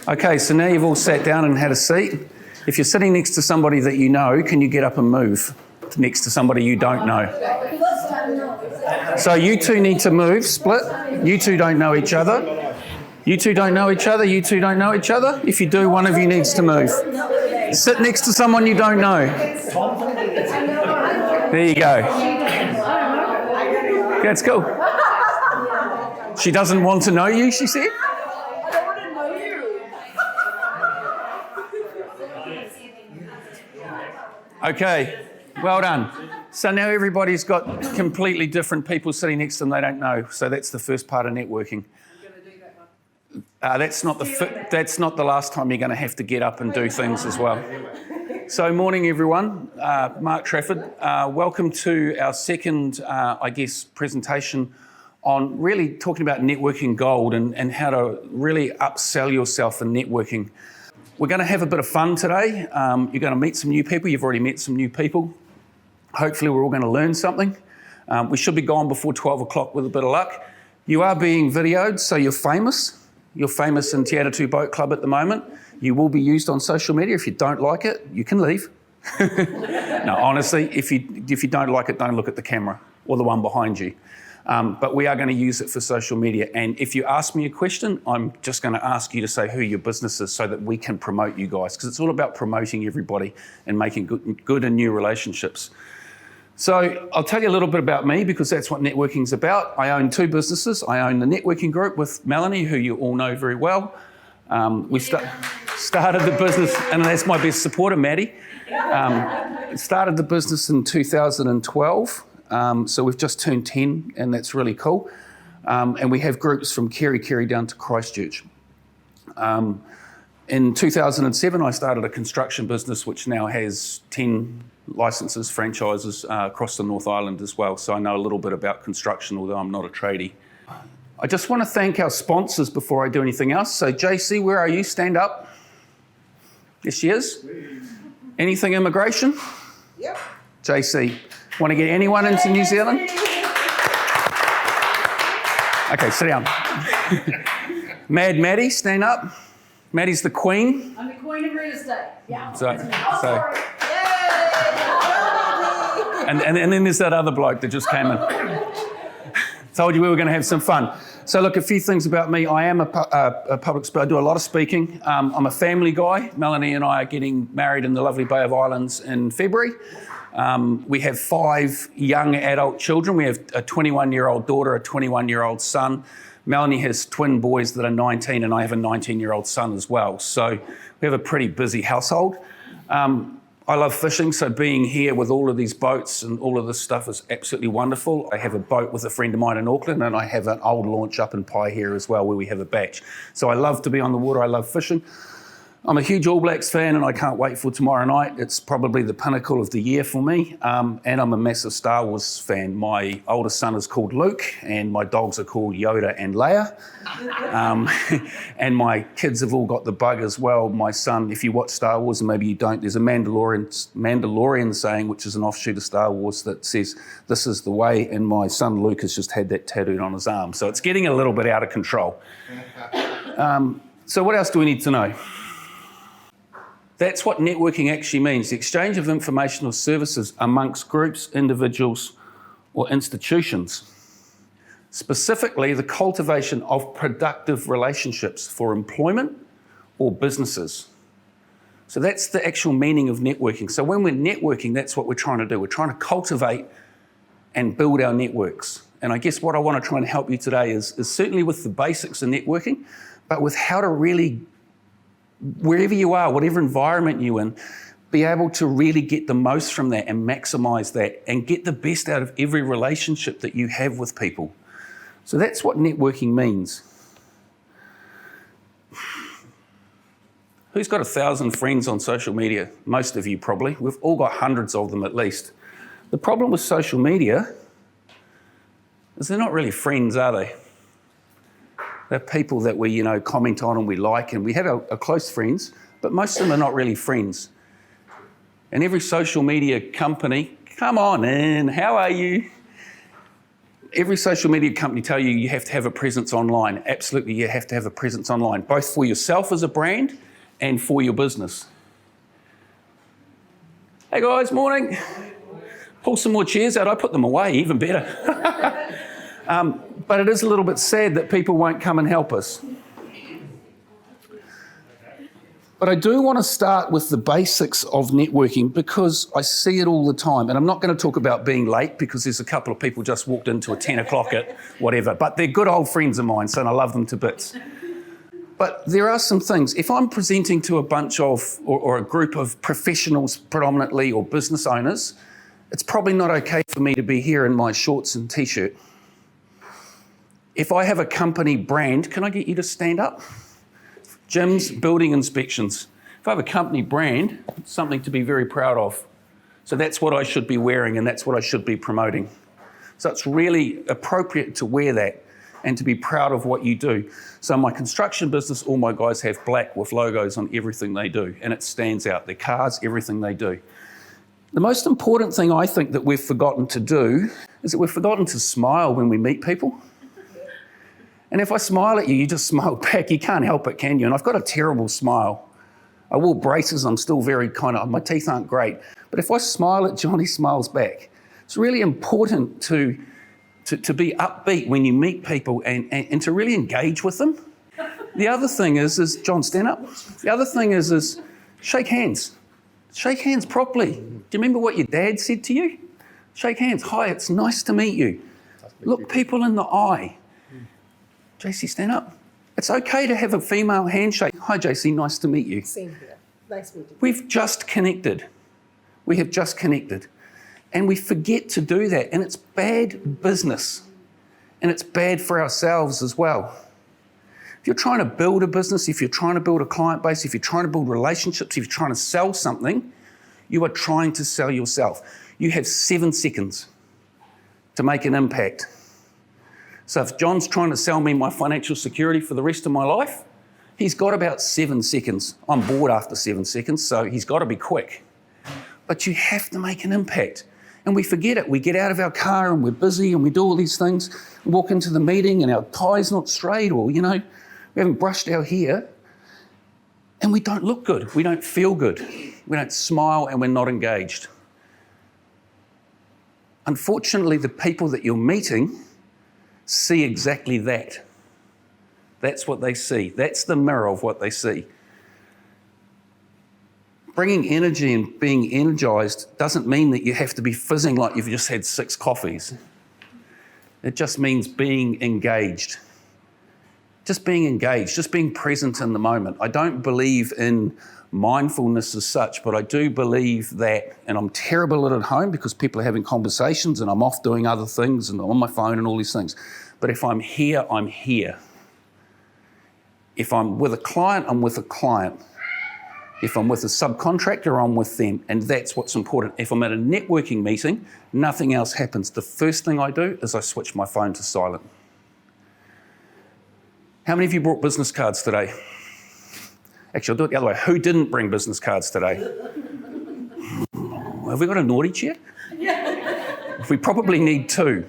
Okay, so now you've all sat down and had a seat. If you're sitting next to somebody that you know, can you get up and move next to somebody you don't know? So you two need to move, split. You two don't know each other. You two don't know each other. You two don't know each other. If you do, one of you needs to move. Sit next to someone you don't know. There you go. That's cool. She doesn't want to know you, she said? Okay, well done. So now everybody's got completely different people sitting next to them they don't know. So that's the first part of networking. That's not the last time you're going to have to get up and do things as well. So morning everyone, Mark Trafford. Welcome to our second, presentation on really talking about networking gold and how to really upsell yourself in networking. We're going to have a bit of fun today. You're going to meet some new people. You've already met some new people. Hopefully we're all going to learn something. We should be gone before 12 o'clock with a bit of luck. You are being videoed, so you're famous. You're famous in Te Atatu Boat Club at the moment. You will be used on social media. If you don't like it, you can leave. No, honestly, if you don't like it, don't look at the camera or the one behind you. But we are going to use it for social media. And if you ask me a question, I'm just going to ask you to say who your business is so that we can promote you guys, because it's all about promoting everybody and making good and new relationships. So I'll tell you a little bit about me, because that's what networking's about. I own two businesses. I own the networking group with Melanie, who you all know very well. We started the business, and that's my best supporter, Maddie. Started the business in 2012. So we've just turned 10, and that's really cool. And we have groups from Kerry down to Christchurch. In 2007, I started a construction business, which now has 10 licenses, franchises across the North Island as well. So I know a little bit about construction, although I'm not a tradie. I just want to thank our sponsors before I do anything else. So JC, where are you? Stand up. There she is. Anything immigration? Yep. JC. Want to get anyone into New Zealand? Okay, sit down. Maddie, stand up. Maddie's the queen. I'm the queen of real estate. Yeah. And then there's that other bloke that just came in. Told you we were going to have some fun. So look, a few things about me. I am a public speaker. I do a lot of speaking. I'm a family guy. Melanie and I are getting married in the lovely Bay of Islands in February. We have 5 young adult children. We have a 21-year-old daughter, a 21-year-old son. Melanie has twin boys that are 19, and I have a 19-year-old son as well. So we have a pretty busy household. I love fishing, so being here with all of these boats and all of this stuff is absolutely wonderful. I have a boat with a friend of mine in Auckland, and I have an old launch up in Pai here as well, where we have a batch. So I love to be on the water. I love fishing. I'm a huge All Blacks fan, and I can't wait for tomorrow night. It's probably the pinnacle of the year for me. And I'm a massive Star Wars fan. My oldest son is called Luke, and my dogs are called Yoda and Leia. And my kids have all got the bug as well. My son, if you watch Star Wars, and maybe you don't, there's a Mandalorian saying, which is an offshoot of Star Wars, that says, "This is the way," and my son Luke has just had that tattooed on his arm. So it's getting a little bit out of control. So what else do we need to know? That's what networking actually means, the exchange of information or services amongst groups, individuals, or institutions. Specifically, the cultivation of productive relationships for employment or businesses. So that's the actual meaning of networking. So when we're networking, that's what we're trying to do. We're trying to cultivate and build our networks. And I guess what I want to try and help you today is certainly with the basics of networking, but with how to really, wherever you are, whatever environment you're in, be able to really get the most from that and maximise that and get the best out of every relationship that you have with people. So that's what networking means. Who's got 1,000 friends on social media? Most of you probably. We've all got hundreds of them at least. The problem with social media is they're not really friends, are they? They're people that we, comment on and we like, and we have our close friends, but most of them are not really friends. And every social media company, come on in, how are you? Every social media company tell you you have to have a presence online. Absolutely, you have to have a presence online, both for yourself as a brand and for your business. Hey guys, morning. Pull some more chairs out. I put them away, even better. But it is a little bit sad that people won't come and help us. But I do want to start with the basics of networking because I see it all the time. And I'm not going to talk about being late because there's a couple of people just walked into a 10 o'clock at whatever. But they're good old friends of mine, so I love them to bits. But there are some things. If I'm presenting to a bunch of, or a group of professionals predominantly, or business owners, it's probably not okay for me to be here in my shorts and t-shirt. If I have a company brand, can I get you to stand up? Gyms, building inspections. If I have a company brand, it's something to be very proud of. So that's what I should be wearing and that's what I should be promoting. So it's really appropriate to wear that and to be proud of what you do. So my construction business, all my guys have black with logos on everything they do, and it stands out. Their cars, everything they do. The most important thing I think that we've forgotten to do is that we've forgotten to smile when we meet people. And if I smile at you, you just smile back. You can't help it, can you? And I've got a terrible smile. I wore braces. I'm still very my teeth aren't great. But if I smile at John, he smiles back. It's really important to be upbeat when you meet people and to really engage with them. The other thing is John, stand up. The other thing is shake hands. Shake hands properly. Do you remember what your dad said to you? Shake hands. Hi, it's nice to meet you. Look people in the eye. JC, stand up. It's okay to have a female handshake. Hi, JC, nice to meet you. Same here. Nice meeting you. We've just connected. We have just connected. And we forget to do that. And it's bad business. And it's bad for ourselves as well. If you're trying to build a business, if you're trying to build a client base, if you're trying to build relationships, if you're trying to sell something, you are trying to sell yourself. You have 7 seconds to make an impact. So if John's trying to sell me my financial security for the rest of my life, he's got about 7 seconds. I'm bored after 7 seconds, so he's got to be quick. But you have to make an impact. And we forget it. We get out of our car and we're busy and we do all these things, walk into the meeting and our tie's not straight, or, we haven't brushed our hair, and we don't look good. We don't feel good. We don't smile, and we're not engaged. Unfortunately, the people that you're meeting see exactly that. That's what they see. That's the mirror of what they see. Bringing energy and being energized doesn't mean that you have to be fizzing like you've just had 6 coffees. It just means being engaged. Just being engaged, just being present in the moment. I don't believe in mindfulness as such, but I do believe that, and I'm terrible at it at home because people are having conversations and I'm off doing other things and I'm on my phone and all these things. But if I'm here, I'm here. If I'm with a client, I'm with a client. If I'm with a subcontractor, I'm with them, and that's what's important. If I'm at a networking meeting, nothing else happens. The first thing I do is I switch my phone to silent. How many of you brought business cards today? Actually, I'll do it the other way. Who didn't bring business cards today? Have we got a naughty chair? We probably need 2.